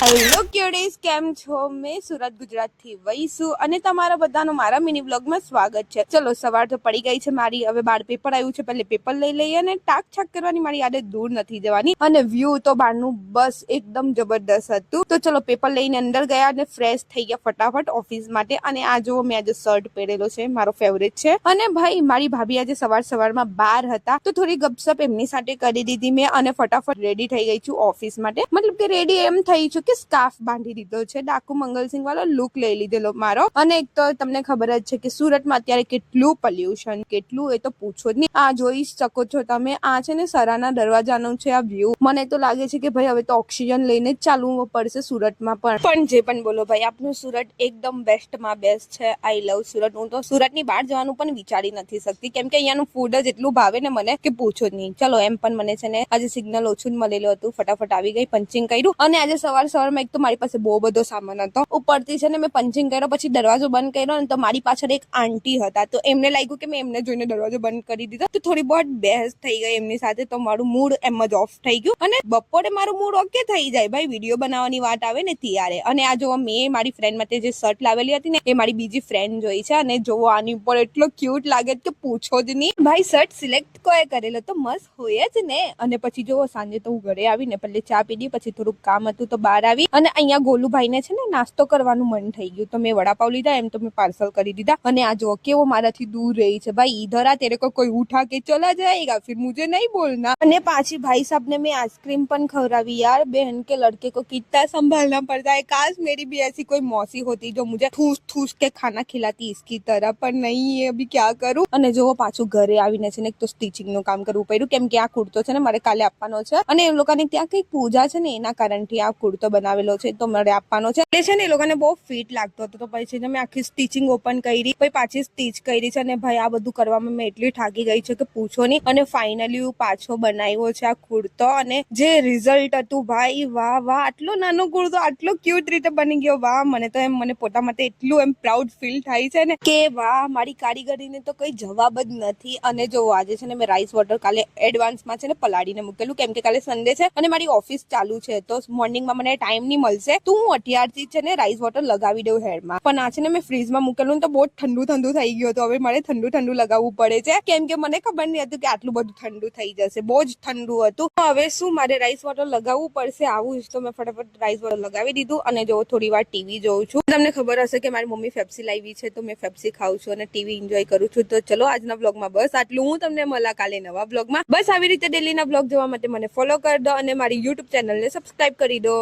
Hello ક્યુડીઝ, કેમ છો? મેં સુરત ગુજરાતથી વઈશું અને તમારા બધાનું મારા મિની વ્લોગમાં સ્વાગત છે. ચલો, સવાર તો પડી ગઈ છે મારી. હવે બાર પેપર આવ્યું છે, પહેલે પેપર લઈ લઈએ અને ટાક છાક કરવાની મારી આદત દૂર નથી જવાની. અને વ્યૂ તો બહારનું બસ એકદમ જબરદસ્ત હતું. તો ચલો, પેપર લઈને અંદર ગયા અને ફ્રેશ થઈ ગયા ફટાફટ ઓફિસ માટે. અને આ જો મેં આજે શર્ટ પહેરેલો છે, મારો ફેવરેટ છે. અને ભાઈ, મારી ભાભી આજે સવારમાં બહાર હતા તો થોડી ગપસપ એમની સાથે કરી દીધી મેં અને ફટાફટ રેડી થઈ ગઈ છું ઓફિસ માટે. મતલબ કે રેડી એમ થઈ છું કે સ્કાર્ફ બાંધી દીધો છે, ડાકુ મંગલસિંહ વાળો લુક લઈ લીધેલો મારો. અને એક તો તમને ખબર જ છે કે સુરતમાં અત્યારે કેટલું પોલ્યુશન, કેટલું, એ તો પૂછો જ નહીં. આ જોઈ શકો છો તમે, આ છે ને સરાના દરવાજાનું છે આ વ્યૂ. મને તો લાગે છે કે ભાઈ હવે તો ઓક્સિજન લઈને જ ચાલવું પડશે સુરતમાં પણ જે પણ બોલો ભાઈ, આપણું સુરત એકદમ બેસ્ટમાં બેસ્ટ છે. આઈ લવ સુરત. હું તો સુરતની બહાર જવાનું પણ વિચારી નથી શકતી, કેમ કે અહીંયાનું ફૂડ જ એટલું ભાવે ને મને કે પૂછો જ નહીં. ચલો, એમ પણ મને છે ને આજે સિગ્નલ ઓછું જ મળેલું હતું, ફટાફટ આવી ગઈ, પંચિંગ કર્યું. અને આજે સવારમાં એક તો મારી પાસે બહુ બધો સામાન હતો. ઉપરથી છે ને મેં પંચિંગ કર્યો, પછી દરવાજો બંધ કર્યો ને તો મારી પાછળ એક આંટી હતા, તો એમને લાગ્યું કે મેં એમને જોઈને દરવાજો બંધ કરી દીધો, તો થોડી બહુ બહેસ થઈ ગઈ એમની સાથે. તો મારું મૂડ એમ જ ઓફ થઈ ગયું. અને બપોરે મારું મૂડ ઓકે થઈ જાય ભાઈ, વિડીયો બનાવવાની વાત આવે ને ત્યારે. અને આ જો મેં મારી ફ્રેન્ડ માટે જે શર્ટ લાવેલી હતી ને, એ મારી બીજી ફ્રેન્ડ જોઈ છે. અને જોવો, આની ઉપર એટલો ક્યુટ લાગે કે પૂછો જ નહીં ભાઈ. શર્ટ સિલેક્ટ કોએ કરેલો તો મસ્ત હોય જ ને. અને પછી જોવો, સાંજે તો હું ઘરે આવીને પહેલે ચા પીધી, પછી થોડુંક કામ હતું તો બહાર આવી. અને અહીંયા ગોલુભાઈને છે ને નાસ્તો કરવાનું મન થઈ ગયું, તો મેં વડાપાવ લીધા, એમ તો મેં પાર્સલ કરી દીધા. અને આ જો કેવો મારાથી દૂર રહી છે ભાઈ. ઈધર આ તેરે કો કોઈ ઉઠા કે ચલા જાયેગા, ફિર મુझे नहीं बोलना. અને પાછી ભાઈ સાहब ने मैं आइसक्रीम પણ खवरावी. यार, बहन के लड़के को कितना संभालना पड़ता है. काश मेरी भी ऐसी कोई मौसी होती जो मुझे ठूस ठूस के खाना खिलाती इसकी तरह, पर नहीं है. अभी क्या करूं. અને જો પાછું ઘરે આવીને છે ને એક તો સ્ટિચિંગ નું કામ કરવું પડ્યું, કેમ કે આ કુર્તો છે ને મારે કાલે આપવાનો છે. અને એ લોકોને ત્યાં કઈક પૂજા છે ને, એના કારણથી આ કુર્તો બનાવેલો છે, તો મારે આપવાનો છે. એટલે છે ને એ લોકોને બહુ ફિટ લાગતો હતો, તો પછી મેં આખી સ્ટિચિંગ ઓપન કરી, પછી પાછી સ્ટીચ કરી છે. અને ભાઈ, આ બધું કરવામાં મેં એટલી થાકી ગઈ છે કે પૂછો નહીં. અને ફાઇનલી હું પાછો બનાવ્યો છે આ કુર્તો. અને જે રિઝલ્ટ હતું ભાઈ, વાહ વાહ, આટલો નાનો કુર્તો આટલો ક્યુટ રીતે બની ગયો. વાહ, મને તો એમ, મને પોતા માટે એટલું એમ પ્રાઉડ ફીલ થાય છે ને કે વાહ, મારી કારીગરીને તો કઈ જવાબ જ નથી. અને જો આજે છે ને મેં રાઈસ વોટર કાલે એડવાન્સમાં છે ને પલાળીને મૂકેલું, કેમ કે કાલે સન્ડે છે અને મારી ઓફિસ ચાલુ છે, તો મોર્નિંગમાં મને ટાઈમ નહીં મળશે, તો હું અત્યારથી છે ને રાઈસ વોટર લગાવી દઉં હેરમાં. પણ આ છે ને મેં ફ્રીઝમાં મૂકેલું તો બહુ ઠંડુ થઈ ગયું હતું. હવે મારે ઠંડુ લગાવવું પડે છે, કેમ કે મને ખબર નહીં હતું કે આટલું બધું ઠંડુ થઈ જશે. બહુ જ ઠંડુ હતું. હવે શું, મારે રાઈસ વોટર લગાવવું પડશે. આવું જ તો મેં ફટાફટ રાઈસ વોટર લગાવી દીધું. અને જો થોડી વાર ટીવી જોઉં છું. તમને ખબર હશે કે મારી મમ્મી ફેપ્સી લાવી છે, તો મેં ફેપ્સી ખાઉં છું અને ટીવી એન્જોય કરું છું. તો ચલો, આજના બ્લોગમાં બસ આટલું. હું તમને મળા કાલે નવા બ્લોગમાં. બસ આવી રીતે ડેલીના બ્લોગ જોવા માટે મને ફોલો કરી દો અને મારી યુટ્યુબ ચેનલને સબસ્ક્રાઇબ કરી દો.